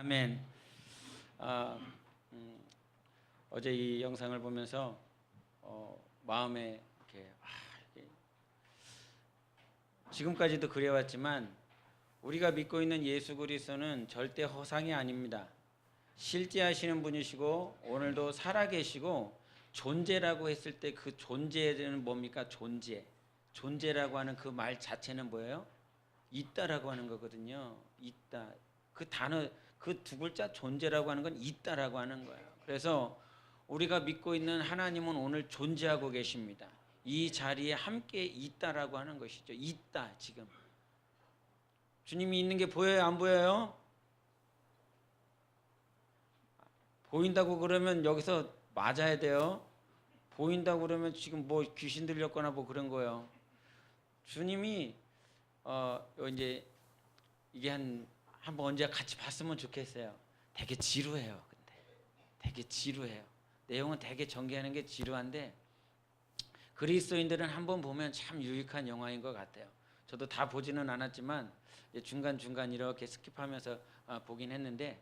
아멘. 아, 어제 이 영상을 보면서 마음에 이렇게 지금까지도 그래왔지만 우리가 믿고 있는 예수 그리스도는 절대 허상이 아닙니다. 실제하시는 분이시고 오늘도 살아계시고 존재라고 했을 때 그 존재는 뭡니까? 존재라고 하는 그 말 자체는 뭐예요? 있다라고 하는 거거든요. 있다. 그 단어 그 두 글자 존재라고 하는 건 있다라고 하는 거예요. 그래서 우리가 믿고 있는 하나님은 오늘 존재하고 계십니다. 이 자리에 함께 있다라고 하는 것이죠. 있다. 지금 주님이 있는 게 보여요? 안 보여요? 보인다고 그러면 여기서 맞아야 돼요. 보인다고 그러면 지금 뭐 귀신 들렸거나 뭐 그런 거예요. 주님이 이제 이게 한번 언제 같이 봤으면 좋겠어요. 되게 지루해요. 근데 되게 지루해요. 내용은 되게 전개하는 게 지루한데 그리스도인들은 한번 보면 참 유익한 영화인 것 같아요. 저도 다 보지는 않았지만 중간중간 이렇게 스킵하면서 보긴 했는데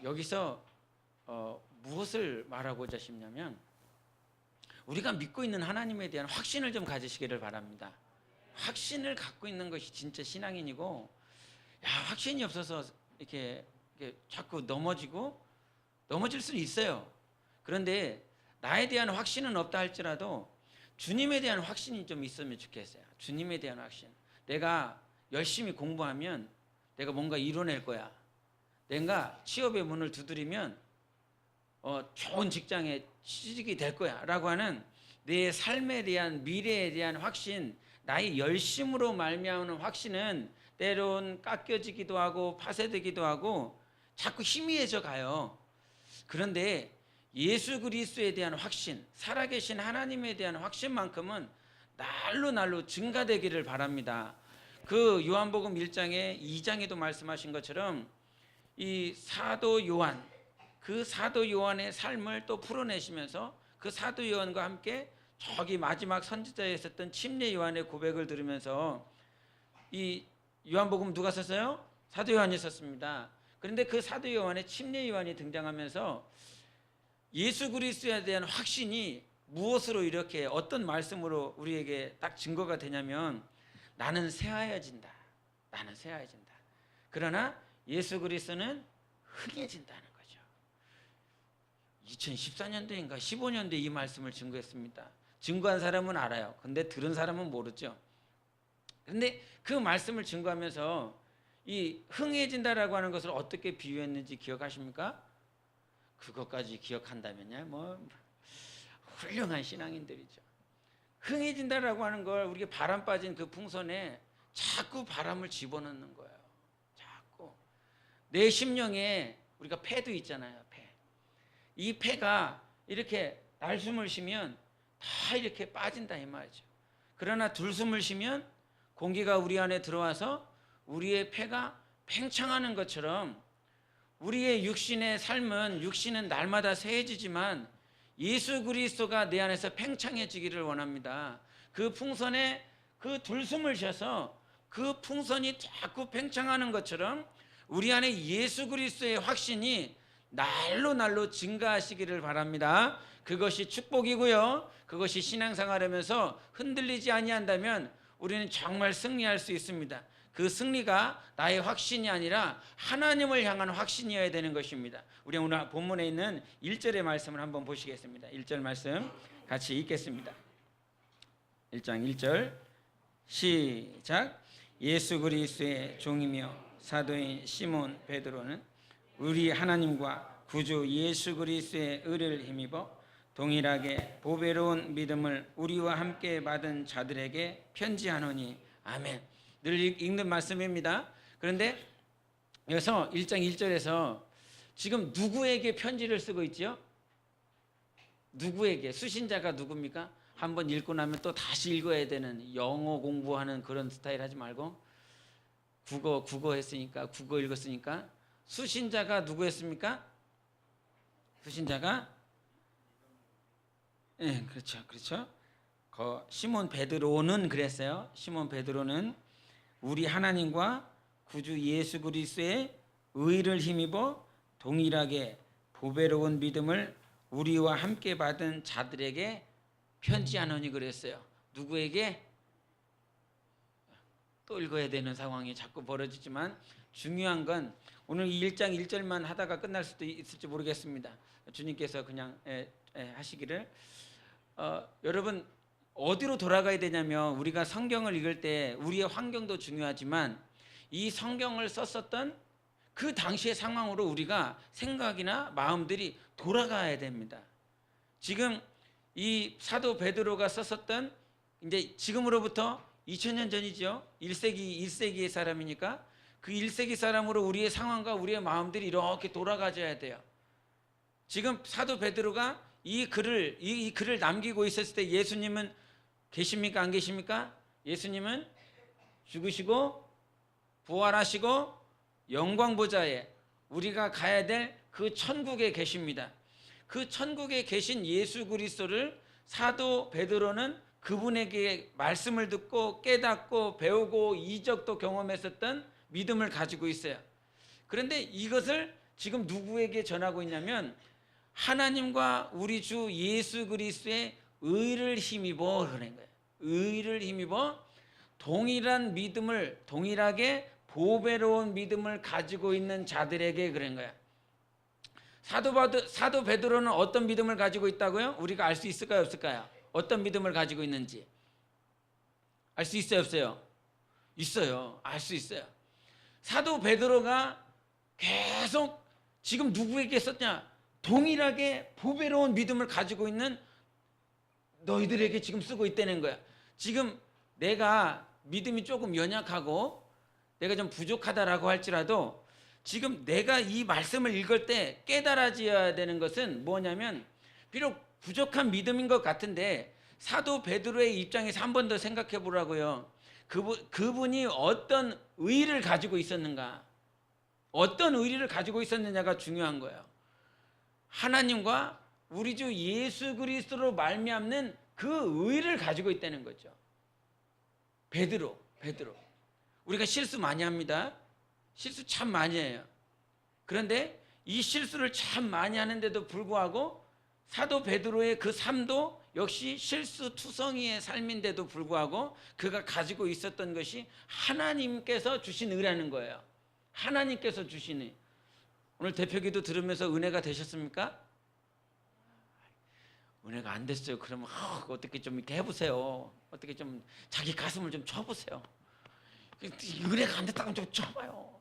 여기서 무엇을 말하고자 싶냐면 우리가 믿고 있는 하나님에 대한 확신을 좀 가지시기를 바랍니다. 확신을 갖고 있는 것이 진짜 신앙인이고 확신이 없어서 이렇게 자꾸 넘어질 수는 있어요. 그런데 나에 대한 확신은 없다 할지라도 주님에 대한 확신이 좀 있으면 좋겠어요. 주님에 대한 확신. 내가 열심히 공부하면 내가 뭔가 이뤄낼 거야. 내가 취업의 문을 두드리면 좋은 직장에 취직이 될 거야 라고 하는 내 삶에 대한 미래에 대한 확신, 나의 열심으로 말미암는 확신은 때론 깎여지기도 하고 파쇄되기도 하고 자꾸 희미해져 가요. 그런데 예수 그리스도에 대한 확신, 살아계신 하나님에 대한 확신만큼은 날로 증가되기를 바랍니다. 그 요한복음 1장에 2장에도 말씀하신 것처럼 이 사도 요한, 그 사도 요한의 삶을 또 풀어내시면서 그 사도 요한과 함께 저기 마지막 선지자에 있었던 침례 요한의 고백을 들으면서 이 요한복음 누가 썼어요? 사도 요한이 썼습니다. 그런데 그 사도 요한의 침례 요한이 등장하면서 예수 그리스도에 대한 확신이 무엇으로 이렇게 어떤 말씀으로 우리에게 딱 증거가 되냐면 나는 새하여진다. 나는 새하여진다. 그러나 예수 그리스도는 흥해진다는 거죠. 2014년도인가 15년도에 이 말씀을 증거했습니다. 증거한 사람은 알아요. 근데 들은 사람은 모르죠. 그런데 그 말씀을 증거하면서 이 흥해진다라고 하는 것을 어떻게 비유했는지 기억하십니까? 그것까지 기억한다면요, 뭐 훌륭한 신앙인들이죠. 흥해진다라고 하는 걸 우리가 바람 빠진 그 풍선에 자꾸 바람을 집어넣는 거예요. 자꾸 내 심령에 우리가 폐도 있잖아요. 이 폐가 이렇게 날숨을 쉬면 다 이렇게 빠진다 이 말이죠. 그러나 들숨을 쉬면 공기가 우리 안에 들어와서 우리의 폐가 팽창하는 것처럼 우리의 육신은 날마다 새해지지만 예수 그리스도가 내 안에서 팽창해지기를 원합니다. 그 풍선에 그 들숨을 쉬어서 그 풍선이 자꾸 팽창하는 것처럼 우리 안에 예수 그리스도의 확신이 날로 증가하시기를 바랍니다. 그것이 축복이고요. 그것이 신앙생활하면서 흔들리지 아니한다면 우리는 정말 승리할 수 있습니다. 그 승리가 나의 확신이 아니라 하나님을 향한 확신이어야 되는 것입니다. 우리 오늘 본문에 있는 1절의 말씀을 한번 보시겠습니다. 1절 말씀 같이 읽겠습니다. 1장 1절 시작. 예수 그리스도의 종이며 사도인 시몬 베드로는 우리 하나님과 구주 예수 그리스도의 의를 힘입어 동일하게 보배로운 믿음을 우리와 함께 받은 자들에게 편지하노니 아멘. 늘 읽는 말씀입니다. 그런데 여기서 1장 1절에서 지금 누구에게 편지를 쓰고 있죠? 누구에게? 수신자가 누굽니까? 한번 읽고 나면 또 다시 읽어야 되는 영어 공부하는 그런 스타일 하지 말고 국어 했으니까 국어 읽었으니까 수신자가 누구였습니까? 수신자가 그렇죠. 시몬 베드로는 그랬어요. 시몬 베드로는 우리 하나님과 구주 예수 그리스도의 의를 힘입어 동일하게 보배로운 믿음을 우리와 함께 받은 자들에게 편지하노니 그랬어요. 누구에게? 또 읽어야 되는 상황이 자꾸 벌어지지만 중요한 건 오늘 이 1장 1절만 하다가 끝날 수도 있을지 모르겠습니다. 주님께서 그냥 하시기를. 여러분 어디로 돌아가야 되냐면 우리가 성경을 읽을 때 우리의 환경도 중요하지만 이 성경을 썼었던 그 당시의 상황으로 우리가 생각이나 마음들이 돌아가야 됩니다. 지금 이 사도 베드로가 썼었던 이제 지금으로부터 2000년 전이죠. 1세기의 사람이니까 그 1세기 사람으로 우리의 상황과 우리의 마음들이 이렇게 돌아가져야 돼요. 지금 사도 베드로가 이 글을 남기고 있었을 때 예수님은 계십니까? 안 계십니까? 예수님은 죽으시고 부활하시고 영광 보좌에 우리가 가야 될 그 천국에 계십니다. 그 천국에 계신 예수 그리스도를 사도 베드로는 그분에게 말씀을 듣고 깨닫고 배우고 이적도 경험했었던 믿음을 가지고 있어요. 그런데 이것을 지금 누구에게 전하고 있냐면 하나님과 우리 주 예수 그리스도의 의를 힘입어 그런 거예요. 의를 힘입어 동일한 믿음을 동일하게 보배로운 믿음을 가지고 있는 자들에게 그런 거야. 사도 베드로는 어떤 믿음을 가지고 있다고요? 우리가 알 수 있을까요? 없을까요? 어떤 믿음을 가지고 있는지 알 수 있어요? 없어요? 있어요. 알 수 있어요. 사도 베드로가 계속 지금 누구에게 썼냐? 동일하게 보배로운 믿음을 가지고 있는 너희들에게 지금 쓰고 있다는 거야. 지금 내가 믿음이 조금 연약하고 내가 좀 부족하다라고 할지라도 지금 내가 이 말씀을 읽을 때 깨달아져야 되는 것은 뭐냐면 비록 부족한 믿음인 것 같은데 사도 베드로의 입장에서 한 번 더 생각해 보라고요. 그분이 어떤 의의를 가지고 있었는가, 어떤 의의를 가지고 있었느냐가 중요한 거예요. 하나님과 우리 주 예수 그리스도로 말미암는 그 의의를 가지고 있다는 거죠. 베드로 우리가 실수 많이 합니다. 실수 참 많이 해요. 그런데 이 실수를 참 많이 하는데도 불구하고 사도 베드로의 그 삶도 역시 실수투성이의 삶인데도 불구하고 그가 가지고 있었던 것이 하나님께서 주신 의라는 거예요. 하나님께서 주신 의. 오늘 대표기도 들으면서 은혜가 되셨습니까? 은혜가 안 됐어요. 그러면 어떻게 좀 이렇게 해보세요. 어떻게 좀 자기 가슴을 좀 쳐보세요. 은혜가 안 됐다고 좀 쳐봐요.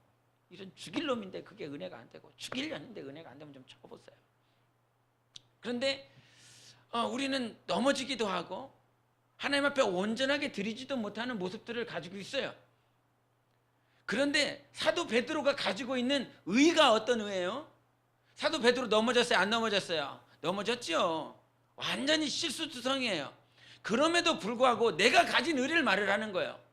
이런 죽일 놈인데 그게 은혜가 안 되고 죽이려는데 은혜가 안 되면 좀 쳐보세요. 그런데 우리는 넘어지기도 하고 하나님 앞에 온전하게 드리지도 못하는 모습들을 가지고 있어요. 그런데 사도 베드로가 가지고 있는 의가 어떤 의예요? 사도 베드로 넘어졌어요? 안 넘어졌어요? 넘어졌죠. 완전히 실수투성이에요. 그럼에도 불구하고 내가 가진 의를 말을 하는 거예요.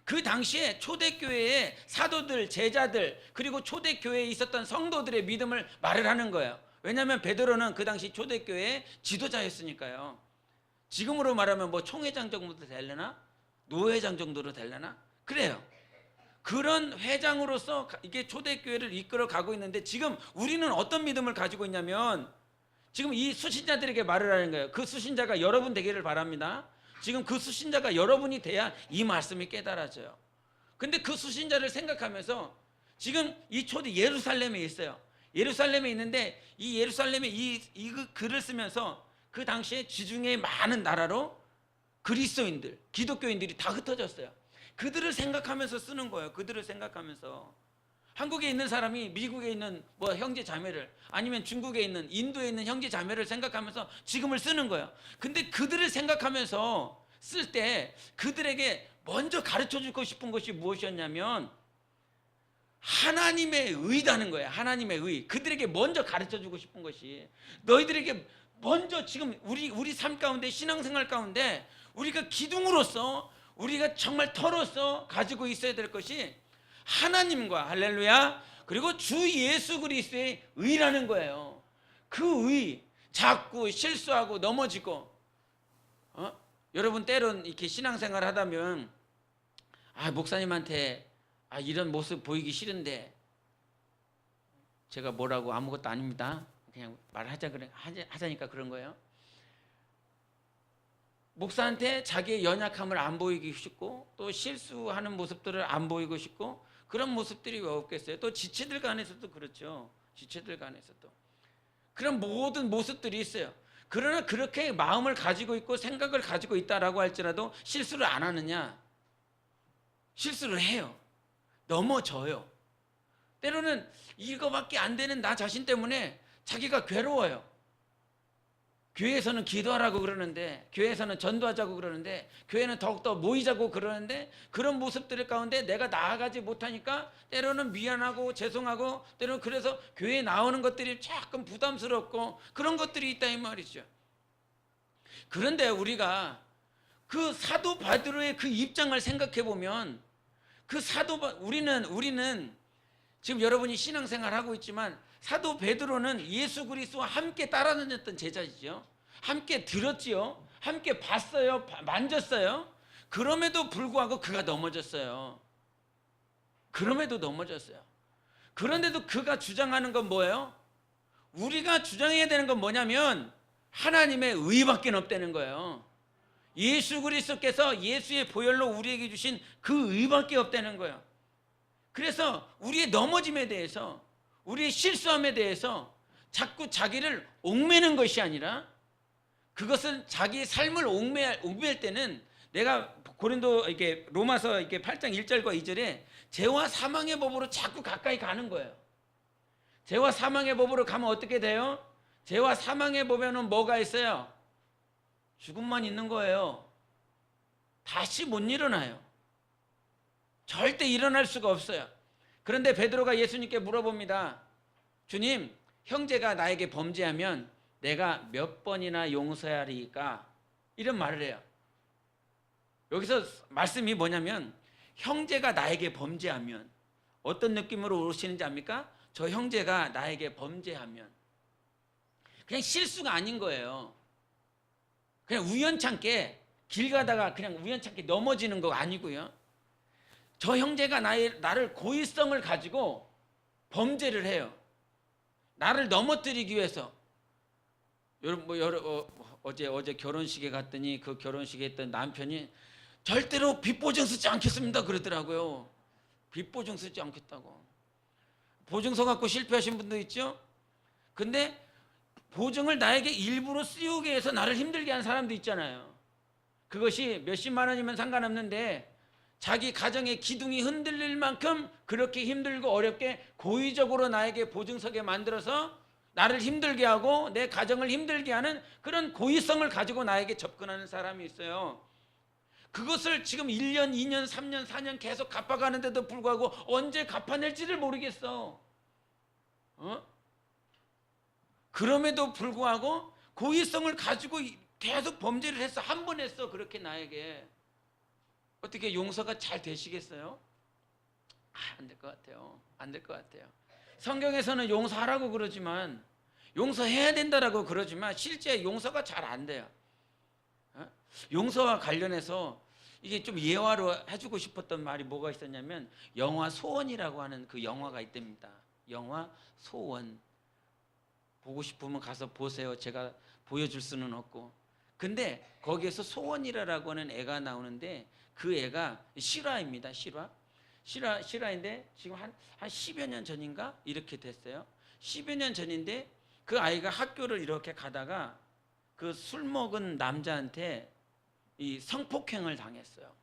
그 당시에 초대교회의 사도들, 제자들 그리고 초대교회에 있었던 성도들의 믿음을 말을 하는 거예요. 왜냐하면 베드로는 그 당시 초대교회의 지도자였으니까요. 지금으로 말하면 뭐 총회장 정도 되려나? 노회장 정도로 되려나? 그래요. 그런 회장으로서 이게 초대교회를 이끌어 가고 있는데 지금 우리는 어떤 믿음을 가지고 있냐면 지금 이 수신자들에게 말을 하는 거예요. 그 수신자가 여러분 되기를 바랍니다. 지금 그 수신자가 여러분이 돼야 이 말씀이 깨달아져요. 근데 그 수신자를 생각하면서 지금 이 초대 예루살렘에 있어요. 예루살렘에 있는데 이 예루살렘에 이 글을 쓰면서 그 당시에 지중해 많은 나라로 그리스도인들, 기독교인들이 다 흩어졌어요. 그들을 생각하면서 쓰는 거예요. 그들을 생각하면서 한국에 있는 사람이 미국에 있는 뭐 형제 자매를 아니면 중국에 있는 인도에 있는 형제 자매를 생각하면서 지금을 쓰는 거예요. 근데 그들을 생각하면서 쓸 때 그들에게 먼저 가르쳐 주고 싶은 것이 무엇이었냐면 하나님의 의다는 거예요. 하나님의 의. 그들에게 먼저 가르쳐 주고 싶은 것이 너희들에게 먼저 지금 우리 삶 가운데 신앙생활 가운데 우리가 기둥으로서 우리가 정말 터로서 가지고 있어야 될 것이 하나님과 할렐루야 그리고 주 예수 그리스도의 의라는 거예요. 그 의, 자꾸 실수하고 넘어지고 여러분 때론 이렇게 신앙생활 하다면 목사님한테 이런 모습 보이기 싫은데 제가 뭐라고 아무것도 아닙니다. 그냥 하자니까 그런 거예요. 목사한테 자기의 연약함을 안 보이기 쉽고 또 실수하는 모습들을 안 보이고 싶고 그런 모습들이 왜 없겠어요? 또 지체들 간에서도 그렇죠. 지체들 간에서도 그런 모든 모습들이 있어요. 그러나 그렇게 마음을 가지고 있고 생각을 가지고 있다라고 할지라도 실수를 안 하느냐? 실수를 해요. 넘어져요. 때로는 이거밖에 안 되는 나 자신 때문에 자기가 괴로워요. 교회에서는 기도하라고 그러는데, 교회에서는 전도하자고 그러는데, 교회는 더욱더 모이자고 그러는데, 그런 모습들 가운데 내가 나아가지 못하니까 때로는 미안하고 죄송하고, 때로는 그래서 교회에 나오는 것들이 조금 부담스럽고 그런 것들이 있다 이 말이죠. 그런데 우리가 그 사도 바드로의 그 입장을 생각해 보면, 우리는 지금 여러분이 신앙생활 하고 있지만 사도 베드로는 예수 그리스도와 함께 따라다녔던 제자이죠. 함께 들었지요. 함께 봤어요. 만졌어요. 그럼에도 불구하고 그가 넘어졌어요. 그럼에도 넘어졌어요. 그런데도 그가 주장하는 건 뭐예요? 우리가 주장해야 되는 건 뭐냐면 하나님의 의밖에 없다는 거예요. 예수 그리스도께서 예수의 보혈로 우리에게 주신 그 의밖에 없다는 거예요. 그래서 우리의 넘어짐에 대해서, 우리의 실수함에 대해서 자꾸 자기를 옥매는 것이 아니라, 그것은 자기의 삶을 옥매할 때는, 내가 고린도 이렇게 로마서 이렇게 8장 1절과 2절에 죄와 사망의 법으로 자꾸 가까이 가는 거예요. 죄와 사망의 법으로 가면 어떻게 돼요? 죄와 사망의 법에는 뭐가 있어요? 죽음만 있는 거예요. 다시 못 일어나요. 절대 일어날 수가 없어요. 그런데 베드로가 예수님께 물어봅니다. 주님, 형제가 나에게 범죄하면 내가 몇 번이나 용서하리까? 이런 말을 해요. 여기서 말씀이 뭐냐면, 형제가 나에게 범죄하면 어떤 느낌으로 오시는지 압니까? 저 형제가 나에게 범죄하면 그냥 실수가 아닌 거예요. 그냥 우연찮게 길 가다가 그냥 우연찮게 넘어지는 거 아니고요. 저 형제가 나를 고의성을 가지고 범죄를 해요. 나를 넘어뜨리기 위해서. 어제 결혼식에 갔더니 그 결혼식에 있던 남편이 절대로 빚보증 쓰지 않겠습니다 그러더라고요. 빚보증 쓰지 않겠다고. 보증서 갖고 실패하신 분도 있죠. 근데 보증을 나에게 일부러 씌우게 해서 나를 힘들게 하는 사람도 있잖아요. 그것이 몇십만 원이면 상관없는데 자기 가정의 기둥이 흔들릴 만큼 그렇게 힘들고 어렵게 고의적으로 나에게 보증서게 만들어서 나를 힘들게 하고 내 가정을 힘들게 하는 그런 고의성을 가지고 나에게 접근하는 사람이 있어요. 그것을 지금 1년, 2년, 3년, 4년 계속 갚아가는데도 불구하고 언제 갚아낼지를 모르겠어. 그럼에도 불구하고 고의성을 가지고 계속 범죄를 했어. 한 번 했어. 그렇게 나에게. 어떻게 용서가 잘 되시겠어요? 안 될 것 같아요. 안 될 것 같아요. 성경에서는 용서하라고 그러지만, 용서해야 된다라고 그러지만 실제 용서가 잘 안 돼요. 용서와 관련해서 이게 좀 예화로 해주고 싶었던 말이 뭐가 있었냐면, 영화 소원이라고 하는 그 영화가 있답니다. 영화 소원. 보고 싶으면 가서 보세요. 제가 보여줄 수는 없고. 근데 거기에서 소원이라고 하는 애가 나오는데, 그 애가 실화입니다. 실화인데 지금 한 10여 년 전인가 이렇게 됐어요. 10여 년 전인데 그 아이가 학교를 이렇게 가다가 그 술 먹은 남자한테 이 성폭행을 당했어요.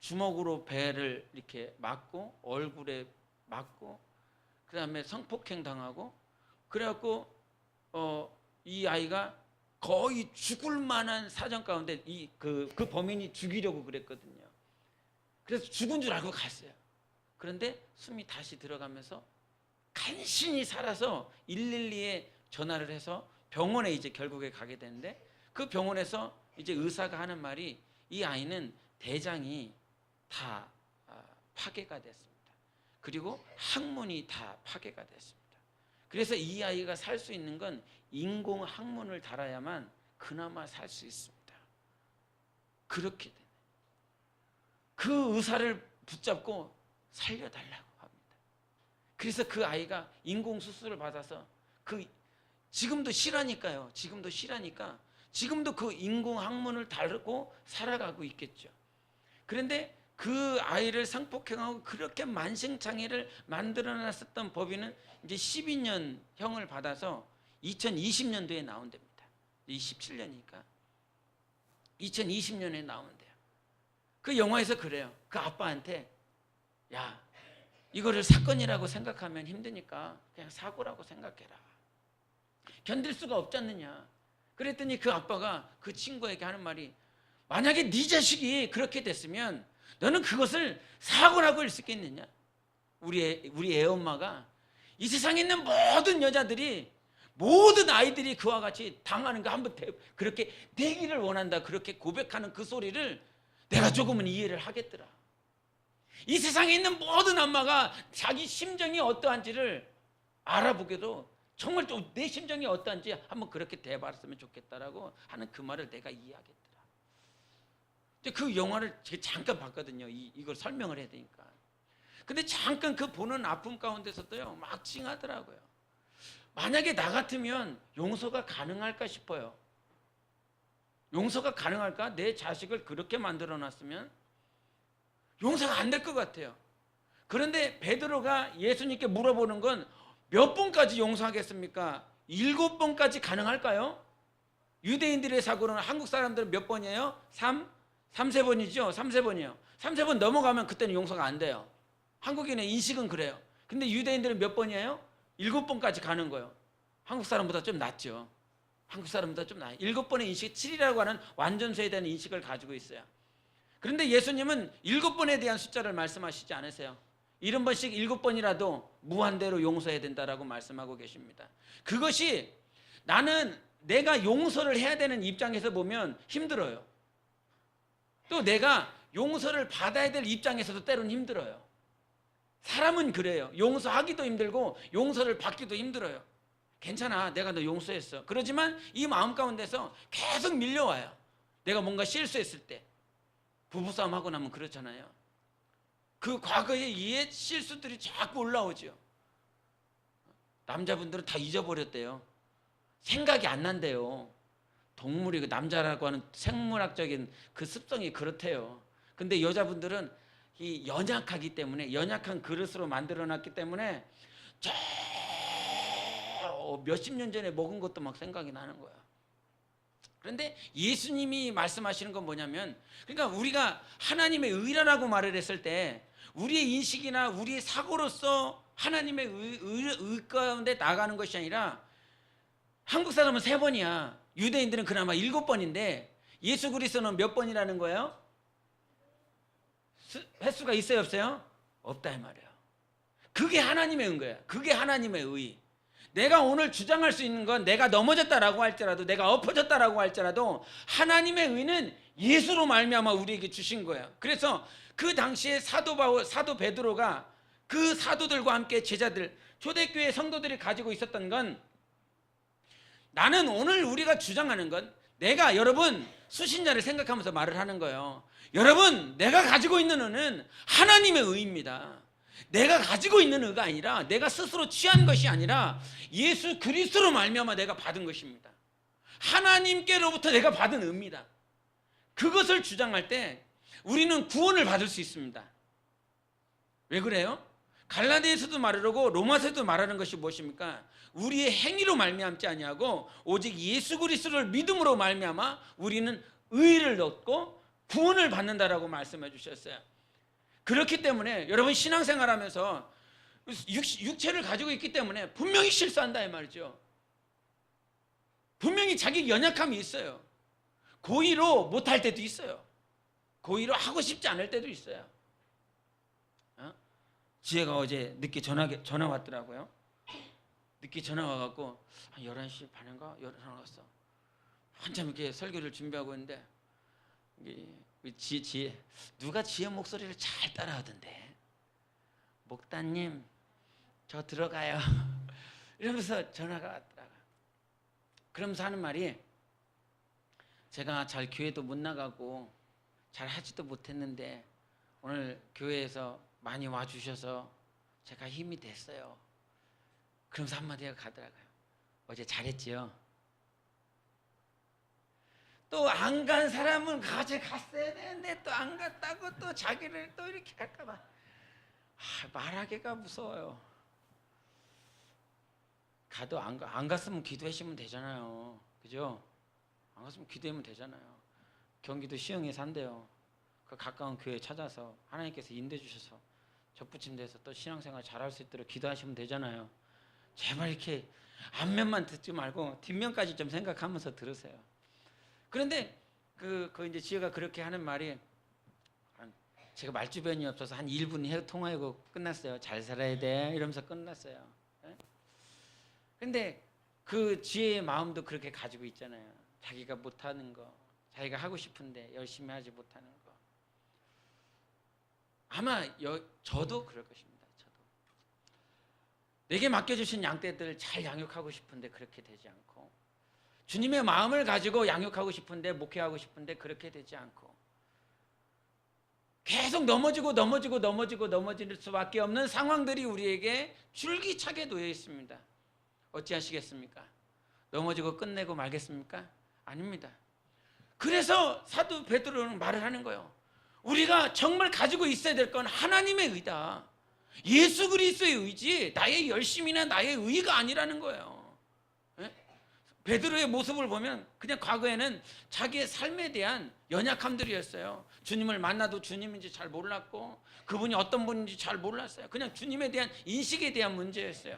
주먹으로 배를 이렇게 맞고 얼굴에 맞고 그 다음에 성폭행 당하고, 그래갖고 이 아이가 거의 죽을 만한 사정 가운데 그 범인이 죽이려고 그랬거든요. 그래서 죽은 줄 알고 갔어요. 그런데 숨이 다시 들어가면서 간신히 살아서 112에 전화를 해서 병원에 이제 결국에 가게 되는데, 그 병원에서 이제 의사가 하는 말이, 이 아이는 대장이 다 파괴가 됐습니다. 그리고 항문이 다 파괴가 됐습니다. 그래서 이 아이가 살 수 있는 건 인공 항문을 달아야만 그나마 살 수 있습니다. 그렇게 되네. 그 의사를 붙잡고 살려달라고 합니다. 그래서 그 아이가 인공수술을 받아서 지금도 실하니까요. 지금도 실하니까 지금도 그 인공항문을 달고 살아가고 있겠죠. 그런데 그 아이를 성폭행하고 그렇게 만신창이를 만들어놨었던 법인은 이제 12년형을 받아서 2020년도에 나온답니다. 27년이니까 2020년에 나온대요. 그 영화에서 그래요. 그 아빠한테 야, 이거를 사건이라고 생각하면 힘드니까 그냥 사고라고 생각해라. 견딜 수가 없지 않느냐. 그랬더니 그 아빠가 그 친구에게 하는 말이 만약에 네 자식이 그렇게 됐으면 너는 그것을 사고라고 할 수 있겠느냐. 우리 애 엄마가 이 세상에 있는 모든 여자들이 모든 아이들이 그와 같이 당하는 거 한번 그렇게 되기를 원한다. 그렇게 고백하는 그 소리를 내가 조금은 이해를 하겠더라. 이 세상에 있는 모든 엄마가 자기 심정이 어떠한지를 알아보게도 정말 좀 내 심정이 어떠한지 한번 그렇게 대봤으면 좋겠다라고 하는 그 말을 내가 이해하겠더라. 그 영화를 제가 잠깐 봤거든요. 이걸 설명을 해야 되니까. 근데 잠깐 그 보는 아픔 가운데서도요 막 찡하더라고요. 만약에 나 같으면 용서가 가능할까 싶어요. 용서가 가능할까? 내 자식을 그렇게 만들어 놨으면 용서가 안 될 것 같아요. 그런데 베드로가 예수님께 물어보는 건 몇 번까지 용서하겠습니까? 7번까지 가능할까요? 유대인들의 사고는 한국 사람들은 몇 번이에요? 3세번이죠? 3세번이에요. 3세번 넘어가면 그때는 용서가 안 돼요. 한국인의 인식은 그래요. 근데 유대인들은 몇 번이에요? 7번까지 가는 거예요. 한국 사람보다 좀 낫죠. 한국 사람보다 좀 나아요. 7번의 인식, 7이라고 하는 완전수에 대한 인식을 가지고 있어요. 그런데 예수님은 7번에 대한 숫자를 말씀하시지 않으세요. 70번씩 7번이라도 무한대로 용서해야 된다라고 말씀하고 계십니다. 그것이 나는 내가 용서를 해야 되는 입장에서 보면 힘들어요. 또 내가 용서를 받아야 될 입장에서도 때로는 힘들어요. 사람은 그래요. 용서하기도 힘들고 용서를 받기도 힘들어요. 괜찮아, 내가 너 용서했어. 그러지만 이 마음 가운데서 계속 밀려와요. 내가 뭔가 실수했을 때 부부싸움 하고 나면 그렇잖아요. 그 과거의 옛 실수들이 자꾸 올라오죠. 남자분들은 다 잊어버렸대요. 생각이 안 난대요. 동물이 그 남자라고 하는 생물학적인 그 습성이 그렇대요. 근데 여자분들은 이 연약하기 때문에, 연약한 그릇으로 만들어놨기 때문에 저 몇십 년 전에 먹은 것도 막 생각이 나는 거야. 그런데 예수님이 말씀하시는 건 뭐냐면, 그러니까 우리가 하나님의 의라고 말을 했을 때 우리의 인식이나 우리의 사고로서 하나님의 의 가운데 나가는 것이 아니라, 한국 사람은 3번이야. 유대인들은 그나마 7번인데 예수 그리스도는 몇 번이라는 거예요? 횟수가 있어요, 없어요? 없다 이 말이에요. 그게 하나님의 은 거야. 그게 하나님의 의. 내가 오늘 주장할 수 있는 건 내가 넘어졌다라고 할지라도, 내가 엎어졌다라고 할지라도 하나님의 의는 예수로 말미암아 우리에게 주신 거예요. 그래서 그 당시에 사도 베드로가 그 사도들과 함께 제자들, 초대교회 성도들이 가지고 있었던 건, 나는 오늘 우리가 주장하는 건, 내가 여러분 수신자를 생각하면서 말을 하는 거예요. 여러분, 내가 가지고 있는 의는 하나님의 의입니다. 내가 가지고 있는 의가 아니라, 내가 스스로 취한 것이 아니라 예수 그리스도로 말미암아 내가 받은 것입니다. 하나님께로부터 내가 받은 의입니다. 그것을 주장할 때 우리는 구원을 받을 수 있습니다. 왜 그래요? 갈라디아서도 말하고 로마서도 말하는 것이 무엇입니까? 우리의 행위로 말미암지 아니하고 오직 예수 그리스도를 믿음으로 말미암아 우리는 의를 얻고 구원을 받는다라고 말씀해 주셨어요. 그렇기 때문에 여러분 신앙생활하면서 육체를 가지고 있기 때문에 분명히 실수한다 이 말이죠. 분명히 자기 연약함이 있어요. 고의로 못할 때도 있어요. 고의로 하고 싶지 않을 때도 있어요. 지혜가 어제 늦게 전화 왔더라고요. 늦게 전화 와갖고 한 11시 반인가 전화 왔어. 한참 이렇게 설교를 준비하고 있는데 지혜 누가 지혜 목소리를 잘 따라하던데, 목다님 저 들어가요 이러면서 전화가 왔더라고요. 그러면서 하는 말이, 제가 잘 교회도 못 나가고 잘 하지도 못했는데 오늘 교회에서 많이 와주셔서 제가 힘이 됐어요. 그러면서 한마디가 가더라고요. 어제 잘했지요. 또 안 간 사람은 어제 갔어야 되는데 또 안 갔다고 또 자기를 또 이렇게 할까봐 말하기가 무서워요. 가도 안 갔으면 기도하시면 되잖아요. 그죠? 안 갔으면 기도하면 되잖아요. 경기도 시흥에 산대요. 그 가까운 교회 찾아서 하나님께서 인도해 주셔서 접붙임돼서 또 신앙생활 잘할 수 있도록 기도하시면 되잖아요. 제발 이렇게 앞면만 듣지 말고 뒷면까지 좀 생각하면서 들으세요. 그런데 그 이제 지혜가 그렇게 하는 말이, 제가 말주변이 없어서 한 1분 통화하고 끝났어요. 잘 살아야 돼 이러면서 끝났어요. 근데 그 지혜의 마음도 그렇게 가지고 있잖아요. 자기가 못하는 거, 자기가 하고 싶은데 열심히 하지 못하는 거. 아마 저도 그럴 것입니다. 저도 내게 맡겨주신 양떼들 잘 양육하고 싶은데 그렇게 되지 않고, 주님의 마음을 가지고 양육하고 싶은데, 목회하고 싶은데 그렇게 되지 않고, 계속 넘어질 수밖에 없는 상황들이 우리에게 줄기차게 놓여 있습니다. 어찌하시겠습니까? 넘어지고 끝내고 말겠습니까? 아닙니다. 그래서 사도 베드로는 말을 하는 거예요. 우리가 정말 가지고 있어야 될 건 하나님의 의다. 예수 그리스도의 의지, 나의 열심이나 나의 의가 아니라는 거예요. 베드로의 모습을 보면 그냥 과거에는 자기의 삶에 대한 연약함들이었어요. 주님을 만나도 주님인지 잘 몰랐고, 그분이 어떤 분인지 잘 몰랐어요. 그냥 주님에 대한 인식에 대한 문제였어요.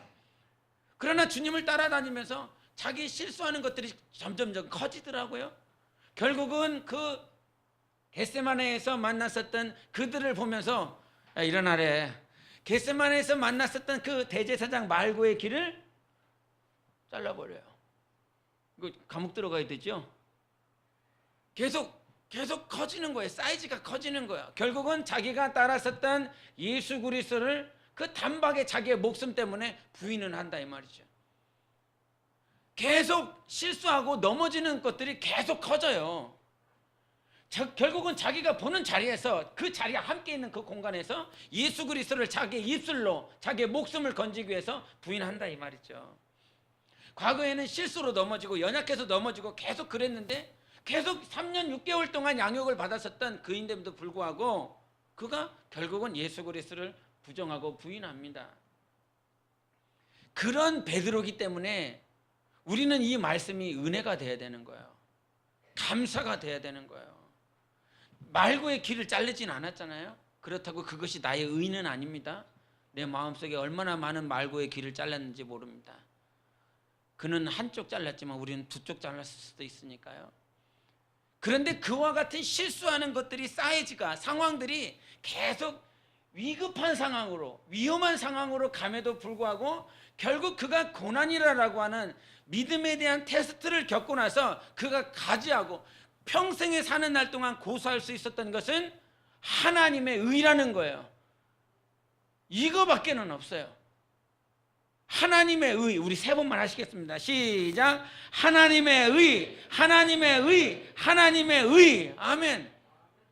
그러나 주님을 따라다니면서 자기 실수하는 것들이 점점 커지더라고요. 결국은 그 겟세마네에서 만났었던 그들을 보면서, 야, 일어나래. 겟세마네에서 만났었던 그 대제사장 말고의 길을 잘라버려요. 이거 감옥 들어가야 되죠? 계속 커지는 거예요. 사이즈가 커지는 거예요. 결국은 자기가 따랐었던 예수 그리스도를 그 단박에 자기의 목숨 때문에 부인은 한다 이 말이죠. 계속 실수하고 넘어지는 것들이 계속 커져요. 결국은 자기가 보는 자리에서, 그 자리에 함께 있는 그 공간에서 예수 그리스도를 자기의 입술로 자기의 목숨을 건지기 위해서 부인한다 이 말이죠. 과거에는 실수로 넘어지고 연약해서 넘어지고 계속 그랬는데, 계속 3년 6개월 동안 양육을 받았었던 그인데도 불구하고 그가 결국은 예수 그리스도를 부정하고 부인합니다. 그런 베드로기 때문에 우리는 이 말씀이 은혜가 돼야 되는 거예요. 감사가 돼야 되는 거예요. 말고의 길을 자르진 않았잖아요. 그렇다고 그것이 나의 의는 아닙니다. 내 마음속에 얼마나 많은 말고의 길을 잘랐는지 모릅니다. 그는 한쪽 잘랐지만 우리는 두 쪽 잘랐을 수도 있으니까요. 그런데 그와 같은 실수하는 것들이, 사이즈가, 상황들이 계속 위급한 상황으로, 위험한 상황으로 감에도 불구하고 결국 그가 고난이라고 하는 믿음에 대한 테스트를 겪고 나서 그가 가지하고 평생에 사는 날 동안 고수할 수 있었던 것은 하나님의 의라는 거예요. 이거밖에는 없어요. 하나님의 의. 우리 세 번만 하시겠습니다. 시작. 하나님의 의, 하나님의 의, 하나님의 의. 아멘.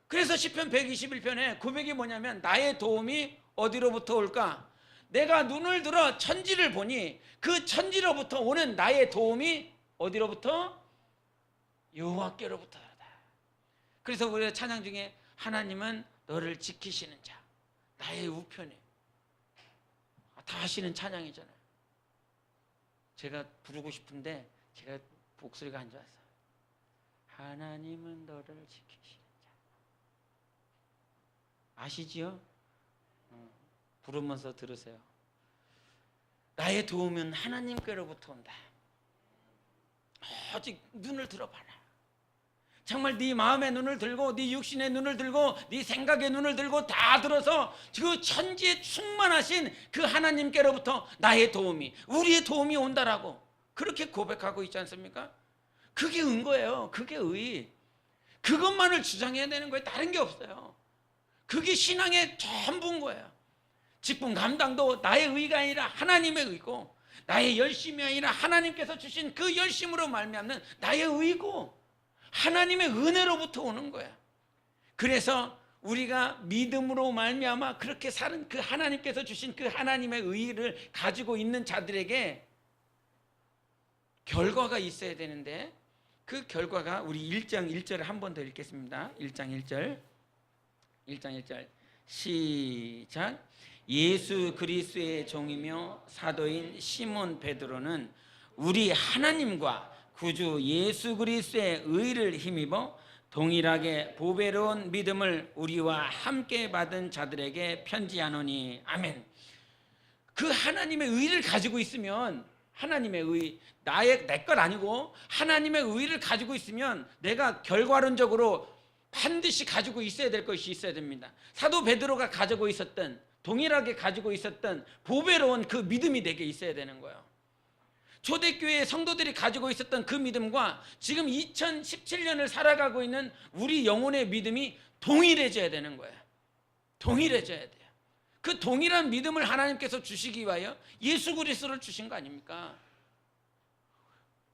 그래서 시편 121편에 고백이 뭐냐면, 나의 도움이 어디로부터 올까? 내가 눈을 들어 천지를 보니 그 천지로부터 오는 나의 도움이 어디로부터? 여호와께로부터다. 그래서 우리가 찬양 중에 하나님은 너를 지키시는 자, 나의 우편에, 다 하시는 찬양이잖아요. 제가 부르고 싶은데 제가 목소리가 안 좋아서. 하나님은 너를 지키시는 자. 아시지요? 부르면서 들으세요. 나의 도움은 하나님께로부터 온다. 오직 눈을 들어봐라. 정말 네 마음의 눈을 들고, 네 육신의 눈을 들고, 네 생각의 눈을 들고 다 들어서 그 천지에 충만하신 그 하나님께로부터 나의 도움이, 우리의 도움이 온다라고 그렇게 고백하고 있지 않습니까? 그게 은거예요. 그게 의. 그것만을 주장해야 되는 거예요. 다른 게 없어요. 그게 신앙의 전부인 거예요. 직분 감당도 나의 의가 아니라 하나님의 의고, 나의 열심이 아니라 하나님께서 주신 그 열심으로 말미암는 나의 의고, 하나님의 은혜로부터 오는 거야. 그래서 우리가 믿음으로 말미암아 그렇게 사는 그 하나님께서 주신 그 하나님의 의를 가지고 있는 자들에게 결과가 있어야 되는데, 그 결과가 우리 1장 1절을 한 번 더 읽겠습니다. 1장 1절. 1장 1절 시작. 예수 그리스도의 종이며 사도인 시몬 베드로는 우리 하나님과 구주 예수 그리스도의 의를 힘입어 동일하게 보배로운 믿음을 우리와 함께 받은 자들에게 편지하노니. 아멘. 그 하나님의 의를 가지고 있으면, 하나님의 의, 내 것 아니고 하나님의 의를 가지고 있으면 내가 결과론적으로 반드시 가지고 있어야 될 것이 있어야 됩니다. 사도 베드로가 가지고 있었던, 동일하게 가지고 있었던 보배로운 그 믿음이 내게 있어야 되는 거예요. 초대교회 성도들이 가지고 있었던 그 믿음과 지금 2017년을 살아가고 있는 우리 영혼의 믿음이 동일해져야 되는 거예요. 동일해져야 돼요. 그 동일한 믿음을 하나님께서 주시기 위하여 예수 그리스도를 주신 거 아닙니까?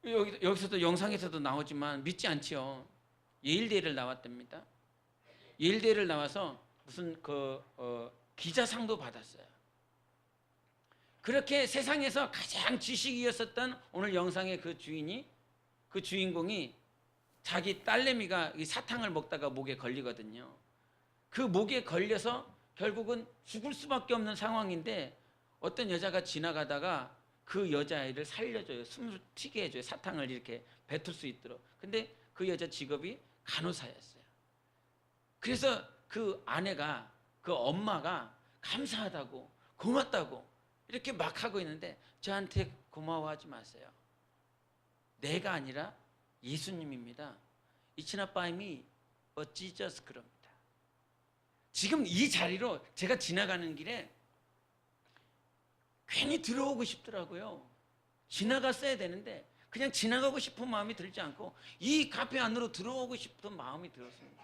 여기서도 영상에서도 나오지만 믿지 않지요. 예일대를 나왔답니다. 예일대를 나와서 무슨 기자상도 받았어요. 그렇게 세상에서 가장 지식이었었던 오늘 영상의 그 주인공이 자기 딸내미가 사탕을 먹다가 목에 걸리거든요. 그 목에 걸려서 결국은 죽을 수밖에 없는 상황인데 어떤 여자가 지나가다가 그 여자아이를 살려줘요. 숨을 튀게 해줘요. 사탕을 이렇게 뱉을 수 있도록. 근데 그 여자 직업이 간호사였어요. 그래서 그 아내가, 그 엄마가 감사하다고, 고맙다고 이렇게 막 하고 있는데 저한테 고마워하지 마세요. 내가 아니라 예수님입니다. It's not by me, but Jesus. 그럽니다. 지금 이 자리로 제가 지나가는 길에 괜히 들어오고 싶더라고요. 지나갔어야 되는데 그냥 지나가고 싶은 마음이 들지 않고 이 카페 안으로 들어오고 싶은 마음이 들었습니다.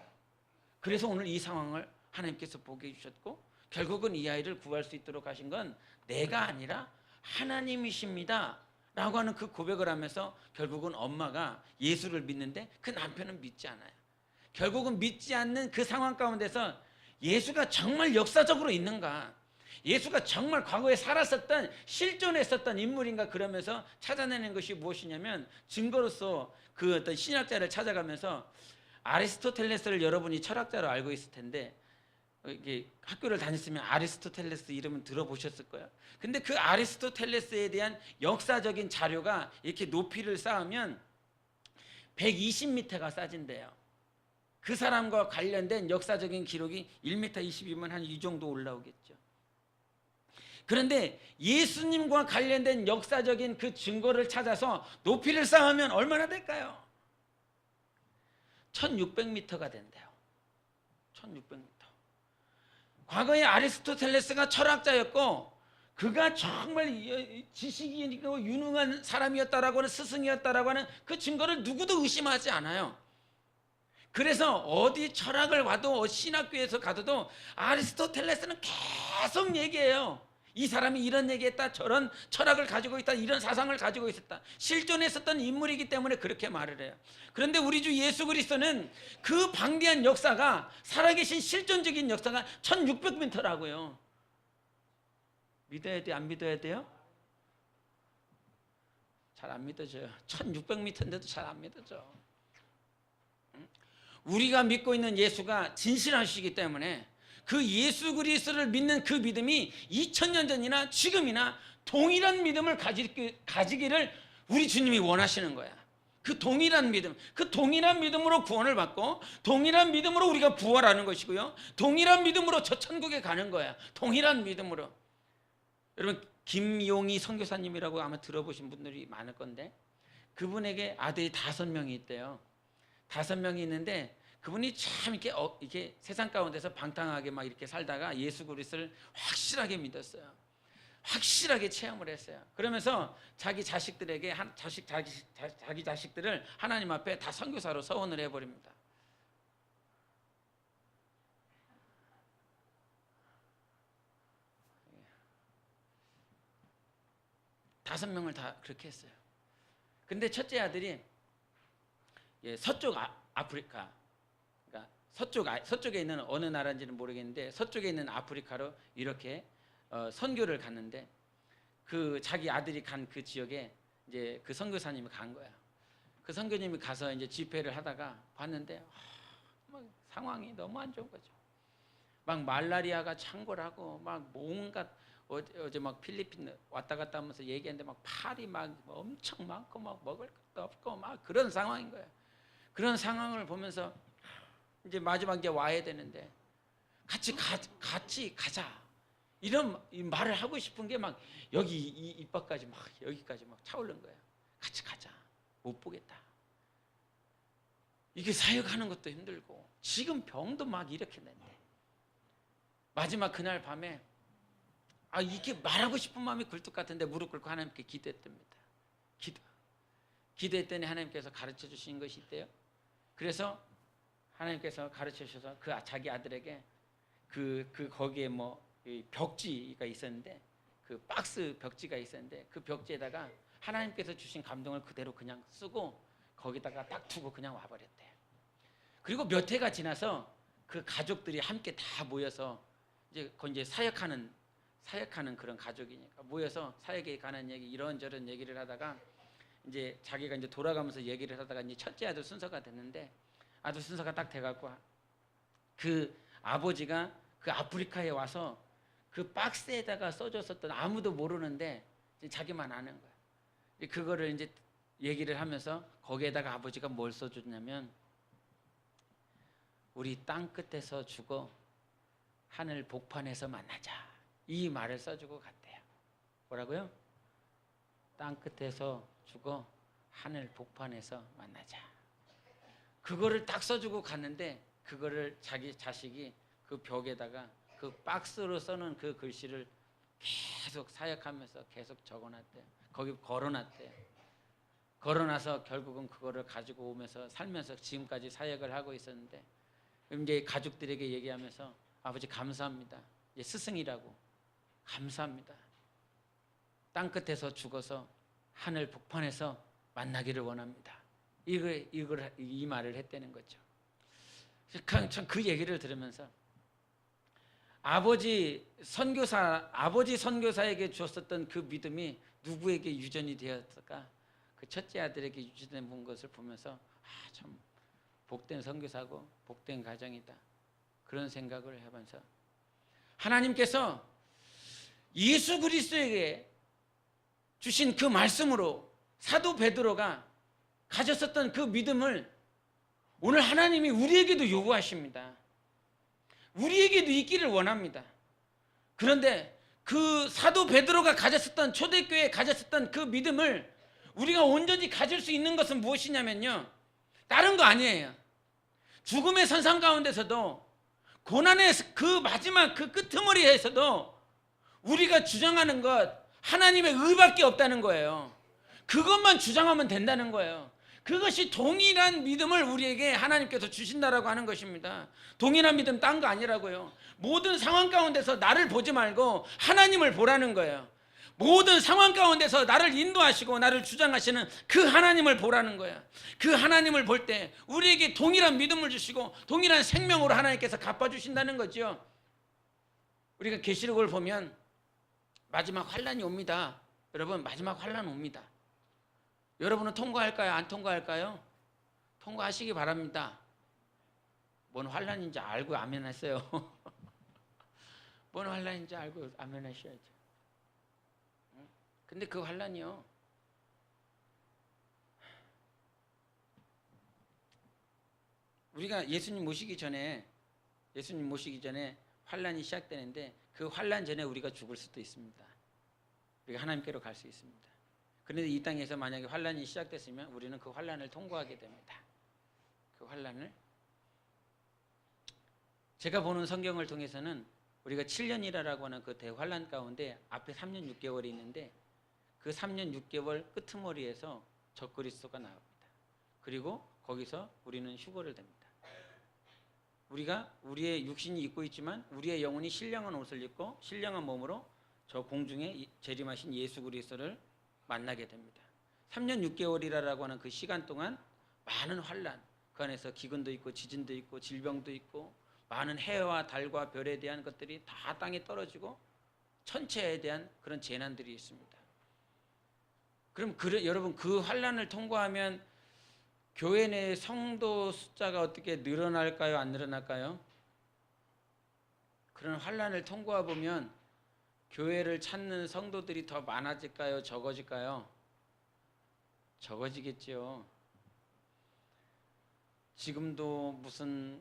그래서 오늘 이 상황을 하나님께서 보게 해주셨고, 결국은 이 아이를 구할 수 있도록 하신 건 내가 아니라 하나님이십니다 라고 하는 그 고백을 하면서 결국은 엄마가 예수를 믿는데 그 남편은 믿지 않아요. 결국은 믿지 않는 그 상황 가운데서 예수가 정말 역사적으로 있는가, 예수가 정말 과거에 살았었던, 실존했었던 인물인가, 그러면서 찾아내는 것이 무엇이냐면, 증거로서 그 어떤 신학자를 찾아가면서, 아리스토텔레스를 여러분이 철학자로 알고 있을 텐데 이게 학교를 다녔으면 아리스토텔레스 이름은 들어보셨을 거예요. 근데 그 아리스토텔레스에 대한 역사적인 자료가 이렇게 높이를 쌓으면 120m가 쌓인대요. 그 사람과 관련된 역사적인 기록이 1m 20이면 한 이 정도 올라오겠죠. 그런데 예수님과 관련된 역사적인 그 증거를 찾아서 높이를 쌓으면 얼마나 될까요? 1600m가 된대요. 1600m. 과거에 아리스토텔레스가 철학자였고 그가 정말 지식이 있고 유능한 사람이었다라고 하는, 스승이었다라고 하는 그 증거를 누구도 의심하지 않아요. 그래서 어디 철학을 와도 신학교에서 가도 아리스토텔레스는 계속 얘기해요. 이 사람이 이런 얘기했다, 저런 철학을 가지고 있다, 이런 사상을 가지고 있었다. 실존했었던 인물이기 때문에 그렇게 말을 해요. 그런데 우리 주 예수 그리스도는 그 방대한 역사가, 살아계신 실존적인 역사가 1600m라고요. 믿어야 돼, 안 믿어야 돼요? 잘 안 믿어져요. 1600m인데도 잘 안 믿어져. 우리가 믿고 있는 예수가 진실하시기 때문에 그 예수 그리스도를 믿는 그 믿음이 2000년 전이나 지금이나 동일한 믿음을 가지기를 우리 주님이 원하시는 거야. 그 동일한 믿음, 그 동일한 믿음으로 구원을 받고 동일한 믿음으로 우리가 부활하는 것이고요, 동일한 믿음으로 저 천국에 가는 거야. 동일한 믿음으로. 여러분, 김용희 선교사님이라고 아마 들어보신 분들이 많을 건데, 그분에게 아들이 5명이 있대요. 5명이 있는데 그분이 참 이렇게 세상 가운데서 방탕하게 막 이렇게 살다가 예수 그리스도를 확실하게 믿었어요. 확실하게 체험을 했어요. 그러면서 자기 자식들에게 자기 자식들을 하나님 앞에 다 선교사로 서원을 해버립니다. 다섯 명을 다 그렇게 했어요. 근데 첫째 아들이 서쪽 아프리카, 그러니까 서쪽에 있는 어느 나라인지는 모르겠는데 서쪽에 있는 아프리카로 이렇게 선교를 갔는데 그 자기 아들이 간 그 지역에 이제 그 선교사님이 간 거야. 그 선교님이 가서 이제 집회를 하다가 봤는데 막 상황이 너무 안 좋은 거죠. 막 말라리아가 창궐하고 막 온갖 어제 막 필리핀 왔다 갔다 하면서 얘기했는데 막 팔이 막 엄청 많고 막 먹을 것도 없고 막 그런 상황인 거예요. 그런 상황을 보면서 이제 마지막 이제 와야 되는데 같이 가자 이런 말을 하고 싶은 게 막 여기 이빨까지 막 여기까지 막 차오른 거예요. 같이 가자. 못 보겠다. 이게 사역하는 것도 힘들고 지금 병도 막 일으켰는데 마지막 그날 밤에 이게 말하고 싶은 마음이 굴뚝 같은데 무릎 꿇고 하나님께 기도했답니다. 기도했더니 하나님께서 가르쳐 주신 것이 있대요. 그래서 하나님께서 가르쳐 주셔서 그 자기 아들에게 거기에 뭐 벽지가 있었는데 그 박스 벽지가 있었는데 그 벽지에다가 하나님께서 주신 감동을 그대로 그냥 쓰고 거기다가 딱 두고 그냥 와버렸대요. 그리고 몇 해가 지나서 그 가족들이 함께 다 모여서 이제 사역하는 그런 가족이니까 모여서 사역에 관한 얘기 이런저런 얘기를 하다가 이제 자기가 이제 돌아가면서 얘기를 하다가 이제 첫째 아들 순서가 됐는데 아들 순서가 딱 돼갖고 그 아버지가 그 아프리카에 와서 그 박스에다가 써줬었던 아무도 모르는데 자기만 아는 거야. 그거를 이제 얘기를 하면서 거기에다가 아버지가 뭘 써줬냐면 우리 땅 끝에서 죽어 하늘 복판에서 만나자 이 말을 써주고 갔대요. 뭐라고요? 땅 끝에서 죽어 하늘 복판에서 만나자. 그거를 딱 써주고 갔는데 그거를 자기 자식이 그 벽에다가 그 박스로 써놓은 그 글씨를 계속 사역하면서 계속 적어놨대요. 거기 걸어놨대요. 걸어놔서 결국은 그거를 가지고 오면서 살면서 지금까지 사역을 하고 있었는데 이제 가족들에게 얘기하면서 아버지 감사합니다. 스승이라고 감사합니다. 땅 끝에서 죽어서 하늘 복판에서 만나기를 원합니다. 이 말을 했다는 거죠. 참 그 얘기를 들으면서 아버지 선교사에게 주었었던 그 믿음이 누구에게 유전이 되었을까? 그 첫째 아들에게 유전된 것을 보면서 참 복된 선교사고 복된 가정이다. 그런 생각을 해보면서 하나님께서 예수 그리스도에게 주신 그 말씀으로 사도 베드로가 가졌었던 그 믿음을 오늘 하나님이 우리에게도 요구하십니다. 우리에게도 있기를 원합니다. 그런데 그 사도 베드로가 가졌었던 초대교회에 가졌었던 그 믿음을 우리가 온전히 가질 수 있는 것은 무엇이냐면요, 다른 거 아니에요. 죽음의 선상 가운데서도 고난의 그 마지막 그 끄트머리에서도 우리가 주장하는 것 하나님의 의밖에 없다는 거예요. 그것만 주장하면 된다는 거예요. 그것이 동일한 믿음을 우리에게 하나님께서 주신다라고 하는 것입니다. 동일한 믿음 딴 거 아니라고요. 모든 상황 가운데서 나를 보지 말고 하나님을 보라는 거예요. 모든 상황 가운데서 나를 인도하시고 나를 주장하시는 그 하나님을 보라는 거야. 그 하나님을 볼 때 우리에게 동일한 믿음을 주시고 동일한 생명으로 하나님께서 갚아주신다는 거죠. 우리가 계시록을 보면 마지막 환란이 옵니다. 여러분, 마지막 환란 옵니다. 여러분은 통과할까요? 안 통과할까요? 통과하시기 바랍니다. 뭔 환란인지 알고 아멘 했어요. 뭔 환란인지 알고 아멘 하셔야죠. 근데 그 환란이요, 우리가 예수님 모시기 전에 환란이 시작되는데 그 환란 전에 우리가 죽을 수도 있습니다. 우리가 하나님께로 갈 수 있습니다. 그런데 이 땅에서 만약에 환란이 시작됐으면 우리는 그 환란을 통과하게 됩니다. 그 환란을 제가 보는 성경을 통해서는 우리가 7년이라고 하는 그 대환란 가운데 앞에 3년 6개월이 있는데 그 3년 6개월 끄트머리에서 적그리스도가 나옵니다. 그리고 거기서 우리는 휴거를 됩니다. 우리가 우리의 육신이 입고 있지만 우리의 영혼이 신령한 옷을 입고 신령한 몸으로 저 공중에 재림하신 예수 그리스도를 만나게 됩니다. 3년 6개월이라고 하는 그 시간 동안 많은 환란, 그 안에서 기근도 있고 지진도 있고 질병도 있고 많은 해와 달과 별에 대한 것들이 다 땅에 떨어지고 천체에 대한 그런 재난들이 있습니다. 그럼 여러분 그 환난을 통과하면 교회 내 성도 숫자가 어떻게 늘어날까요? 안 늘어날까요? 그런 환난을 통과해 보면 교회를 찾는 성도들이 더 많아질까요? 적어질까요? 적어지겠죠. 지금도 무슨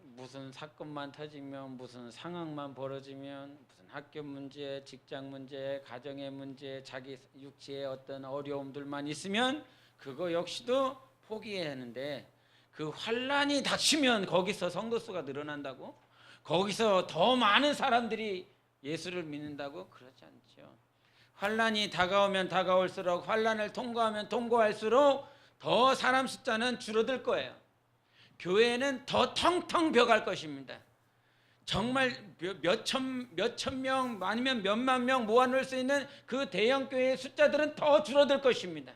사건만 터지면, 무슨 상황만 벌어지면, 무슨 학교 문제, 직장 문제, 가정의 문제, 자기 육체의 어떤 어려움들만 있으면 그거 역시도 포기해야 하는데, 그 환난이 닥치면 거기서 성도 수가 늘어난다고? 거기서 더 많은 사람들이 예수를 믿는다고? 그렇지 않죠. 환난이 다가오면 다가올수록, 환난을 통과하면 통과할수록 더 사람 숫자는 줄어들 거예요. 교회는 더 텅텅 벼갈 것입니다. 정말 몇천 명 아니면 몇만 명 모아놓을 수 있는 그 대형 교회의 숫자들은 더 줄어들 것입니다.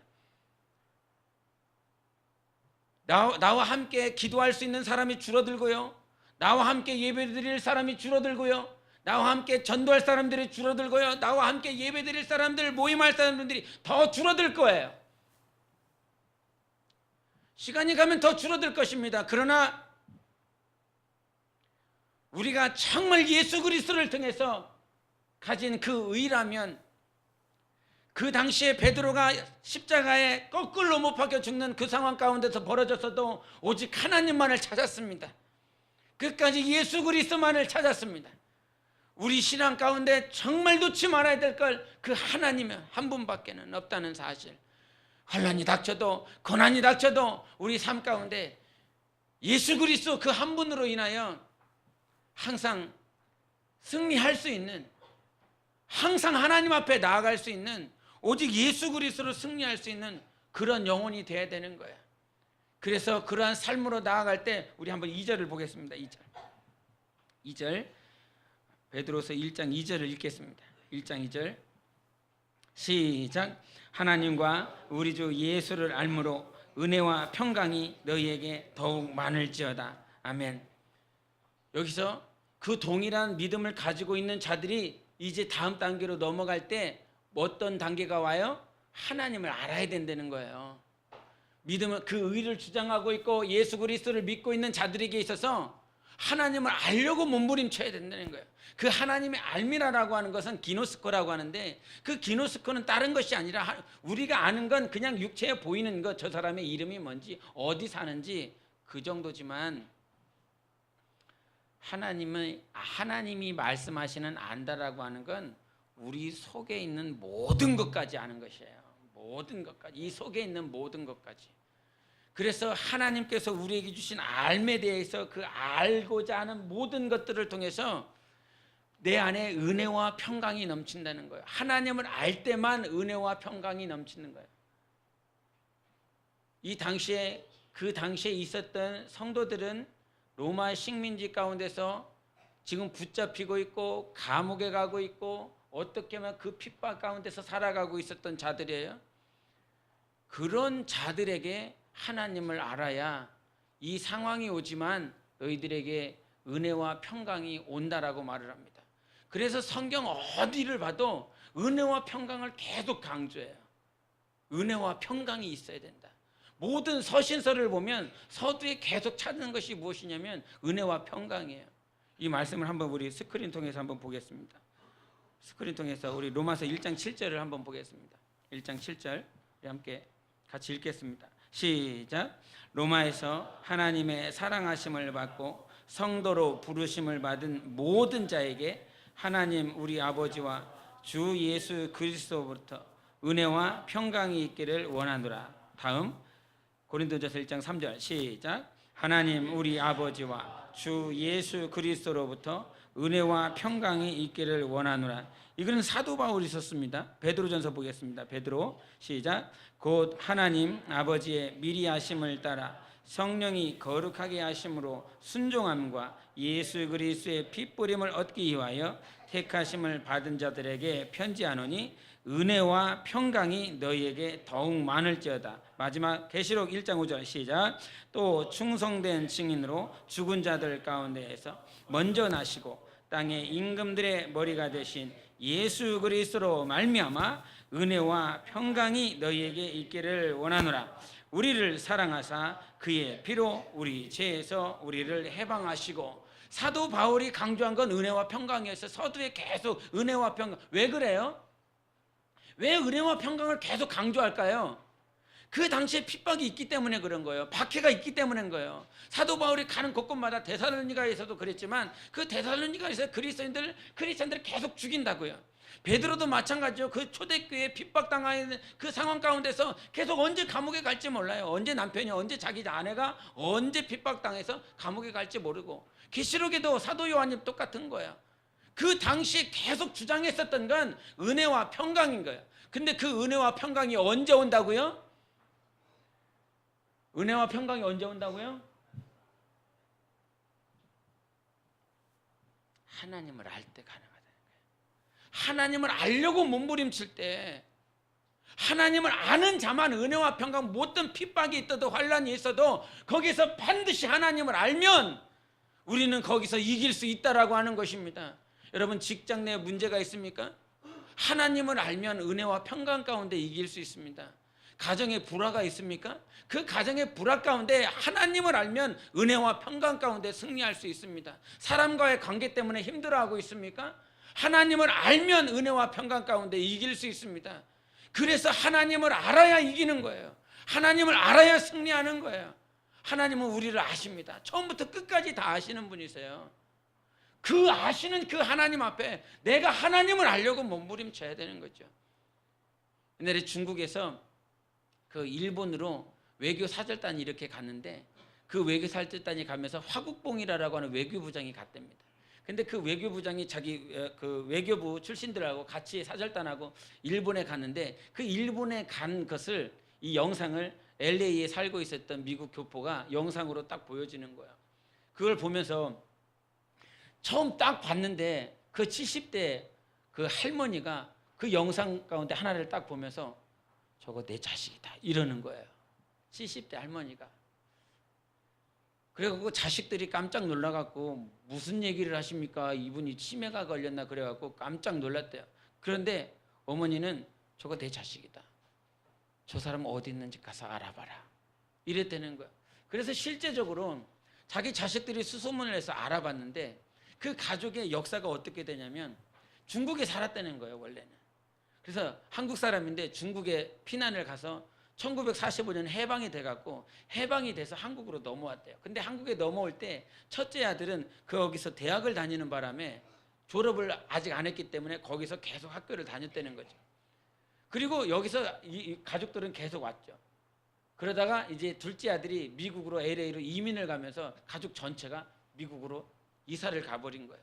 나와 함께 기도할 수 있는 사람이 줄어들고요, 나와 함께 예배드릴 사람이 줄어들고요, 나와 함께 전도할 사람들이 줄어들고요, 나와 함께 예배드릴 사람들, 모임할 사람들이 더 줄어들 거예요. 시간이 가면 더 줄어들 것입니다. 그러나 우리가 정말 예수 그리스도를 통해서 가진 그 의라면, 그 당시에 베드로가 십자가에 거꾸로 못 박혀 죽는 그 상황 가운데서 벌어졌어도 오직 하나님만을 찾았습니다. 끝까지 예수 그리스도만을 찾았습니다. 우리 신앙 가운데 정말 놓지 말아야 될 걸, 그 하나님은 한 분밖에는 없다는 사실. 환난이 닥쳐도, 고난이 닥쳐도 우리 삶 가운데 예수 그리스도 그 한 분으로 인하여 항상 승리할 수 있는, 항상 하나님 앞에 나아갈 수 있는, 오직 예수 그리스도로 승리할 수 있는 그런 영혼이 되어야 되는 거예요. 그래서 그러한 삶으로 나아갈 때 우리 한번 2절을 보겠습니다. 2절 베드로서 1장 2절을 읽겠습니다. 1장 2절 시작. 하나님과 우리 주 예수를 알므로 은혜와 평강이 너희에게 더욱 많을지어다. 아멘. 여기서 그 동일한 믿음을 가지고 있는 자들이 이제 다음 단계로 넘어갈 때 어떤 단계가 와요? 하나님을 알아야 된다는 거예요. 믿음은 그 의를 주장하고 있고 예수 그리스도를 믿고 있는 자들에게 있어서 하나님을 알려고 몸부림쳐야 된다는 거예요. 그 하나님의 알미라라고 하는 것은 기노스코라고 하는데, 그 기노스코는 다른 것이 아니라 우리가 아는 건 그냥 육체에 보이는 것, 저 사람의 이름이 뭔지, 어디 사는지 그 정도지만, 하나님이 말씀하시는 안다라고 하는 건 우리 속에 있는 모든 것까지 아는 것이에요. 모든 것까지, 이 속에 있는 모든 것까지. 그래서 하나님께서 우리에게 주신 알에 대해서 그 알고자 하는 모든 것들을 통해서 내 안에 은혜와 평강이 넘친다는 거예요. 하나님을 알 때만 은혜와 평강이 넘치는 거예요. 그 당시에 있었던 성도들은 로마 식민지 가운데서 지금 붙잡히고 있고 감옥에 가고 있고 어떻게 하면 그 핍박 가운데서 살아가고 있었던 자들이에요. 그런 자들에게 하나님을 알아야 이 상황이 오지만 너희들에게 은혜와 평강이 온다라고 말을 합니다. 그래서 성경 어디를 봐도 은혜와 평강을 계속 강조해요. 은혜와 평강이 있어야 된다. 모든 서신서를 보면 서두에 계속 찾는 것이 무엇이냐면 은혜와 평강이에요. 이 말씀을 한번 우리 스크린 통해서 한번 보겠습니다. 스크린 통해서 우리 로마서 1장 7절을 한번 보겠습니다. 1장 7절 우리 함께 같이 읽겠습니다. 시작. 로마에서 하나님의 사랑하심을 받고 성도로 부르심을 받은 모든 자에게 하나님 우리 아버지와 주 예수 그리스도로부터 은혜와 평강이 있기를 원하노라. 다음 고린도전서 1장 3절 시작. 하나님 우리 아버지와 주 예수 그리스도로부터 은혜와 평강이 있기를 원하노라. 이거는 사도 바울이 썼습니다. 베드로전서 보겠습니다. 베드로 시작. 곧 하나님 아버지의 미리 하심을 따라 성령이 거룩하게 하심으로 순종함과 예수 그리스도의 핏부림을 얻기 위하여 택하심을 받은 자들에게 편지하노니 은혜와 평강이 너희에게 더욱 많을지어다. 마지막 계시록 1장 5절 시작. 또 충성된 증인으로 죽은 자들 가운데에서 먼저 나시고 땅의 임금들의 머리가 되신 예수 그리스도로 말미암아 은혜와 평강이 너희에게 있기를 원하노라. 우리를 사랑하사 그의 피로 우리 죄에서 우리를 해방하시고. 사도 바울이 강조한 건 은혜와 평강이었어요. 서두에 계속 은혜와 평강. 왜 그래요? 왜 은혜와 평강을 계속 강조할까요? 그 당시에 핍박이 있기 때문에 그런 거예요. 박해가 있기 때문에 거예요. 사도 바울이 가는 곳곳마다 데살로니가에서도 그랬지만 그 데살로니가에서 크리스천들을 계속 죽인다고요. 베드로도 마찬가지죠. 그 초대교회 핍박당하는 그 상황 가운데서 계속 언제 감옥에 갈지 몰라요. 언제 남편이, 언제 자기 아내가 언제 핍박당해서 감옥에 갈지 모르고. 계시록에도 사도 요한님 똑같은 거예요. 그 당시에 계속 주장했었던 건 은혜와 평강인 거예요. 근데 그 은혜와 평강이 언제 온다고요? 은혜와 평강이 언제 온다고요? 하나님을 알 때 가능하다는 거예요. 하나님을 알려고 몸부림칠 때, 하나님을 아는 자만 은혜와 평강, 모든 핍박이 있어도 환란이 있어도 거기서 반드시 하나님을 알면 우리는 거기서 이길 수 있다라고 하는 것입니다. 여러분, 직장 내에 문제가 있습니까? 하나님을 알면 은혜와 평강 가운데 이길 수 있습니다. 가정에 불화가 있습니까? 그 가정의 불화 가운데 하나님을 알면 은혜와 평강 가운데 승리할 수 있습니다. 사람과의 관계 때문에 힘들어하고 있습니까? 하나님을 알면 은혜와 평강 가운데 이길 수 있습니다. 그래서 하나님을 알아야 이기는 거예요. 하나님을 알아야 승리하는 거예요. 하나님은 우리를 아십니다. 처음부터 끝까지 다 아시는 분이세요. 그 아시는 그 하나님 앞에 내가 하나님을 알려고 몸부림쳐야 되는 거죠. 옛날에 중국에서 그 일본으로 외교 사절단이 이렇게 갔는데, 그 외교 사절단이 가면서 화국봉이라고 하는 외교부장이 갔답니다. 근데 그 외교부장이 자기 그 외교부 출신들하고 같이 사절단하고 일본에 갔는데, 그 일본에 간 것을, 이 영상을 LA에 살고 있었던 미국 교포가 영상으로 딱 보여지는 거예요. 그걸 보면서 처음 딱 봤는데 그 70대 그 할머니가 그 영상 가운데 하나를 딱 보면서 저거 내 자식이다 이러는 거예요. 70대 할머니가. 그래갖고 자식들이 깜짝 놀라갖고 무슨 얘기를 하십니까? 이분이 치매가 걸렸나 그래갖고 깜짝 놀랐대요. 그런데 어머니는 저거 내 자식이다. 저 사람 어디 있는지 가서 알아봐라. 이랬다는 거예요. 그래서 실제적으로 자기 자식들이 수소문을 해서 알아봤는데 그 가족의 역사가 어떻게 되냐면 중국에 살았다는 거예요, 원래는. 그래서 한국 사람인데 중국에 피난을 가서 1945년 해방이 돼갖고 해방이 돼서 한국으로 넘어왔대요. 근데 한국에 넘어올 때 첫째 아들은 거기서 대학을 다니는 바람에 졸업을 아직 안 했기 때문에 거기서 계속 학교를 다녔다는 거죠. 그리고 여기서 이 가족들은 계속 왔죠. 그러다가 이제 둘째 아들이 미국으로 LA로 이민을 가면서 가족 전체가 미국으로 이사를 가버린 거예요.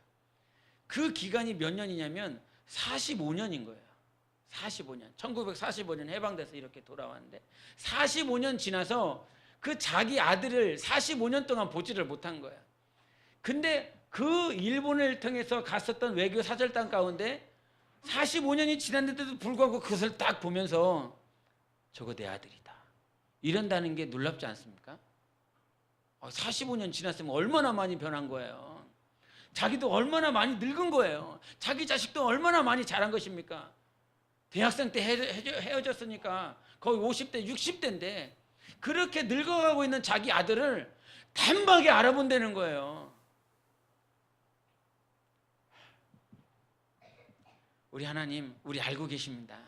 그 기간이 몇 년이냐면 45년인 거예요. 45년. 1945년 해방돼서 이렇게 돌아왔는데 45년 지나서 그 자기 아들을 45년 동안 보지를 못한 거예요. 근데 그 일본을 통해서 갔었던 외교 사절단 가운데 45년이 지났는데도 불구하고 그것을 딱 보면서 저거 내 아들이다. 이런다는 게 놀랍지 않습니까? 45년 지났으면 얼마나 많이 변한 거예요. 자기도 얼마나 많이 늙은 거예요. 자기 자식도 얼마나 많이 자란 것입니까? 대학생 때 헤어졌으니까 거의 50대, 60대인데 그렇게 늙어가고 있는 자기 아들을 단박에 알아본다는 거예요. 우리 하나님, 우리 알고 계십니다.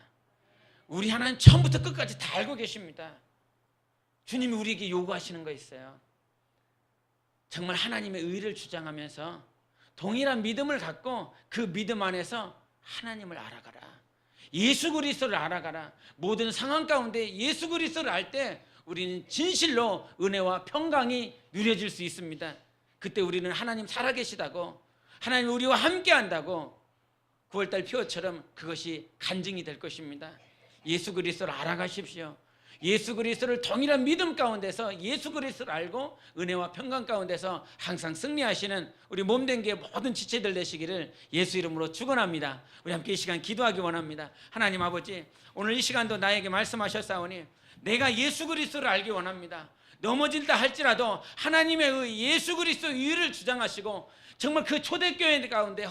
우리 하나님 처음부터 끝까지 다 알고 계십니다. 주님이 우리에게 요구하시는 거 있어요. 정말 하나님의 의를 주장하면서 동일한 믿음을 갖고 그 믿음 안에서 하나님을 알아가라. 예수 그리스도를 알아가라. 모든 상황 가운데 예수 그리스도를 알 때 우리는 진실로 은혜와 평강이 누려질 수 있습니다. 그때 우리는 하나님 살아계시다고, 하나님 우리와 함께 한다고 9월달 표어처럼 그것이 간증이 될 것입니다. 예수 그리스도를 알아가십시오. 예수 그리스도를 동일한 믿음 가운데서 예수 그리스도를 알고 은혜와 평강 가운데서 항상 승리하시는 우리 몸된 게 모든 지체들 되시기를 예수 이름으로 축원합니다. 우리 함께 이 시간 기도하기 원합니다. 하나님 아버지, 오늘 이 시간도 나에게 말씀하셨사오니 내가 예수 그리스도를 알기 원합니다. 넘어진다 할지라도 하나님의 예수 그리스도의 의를 주장하시고 정말 그 초대교회 가운데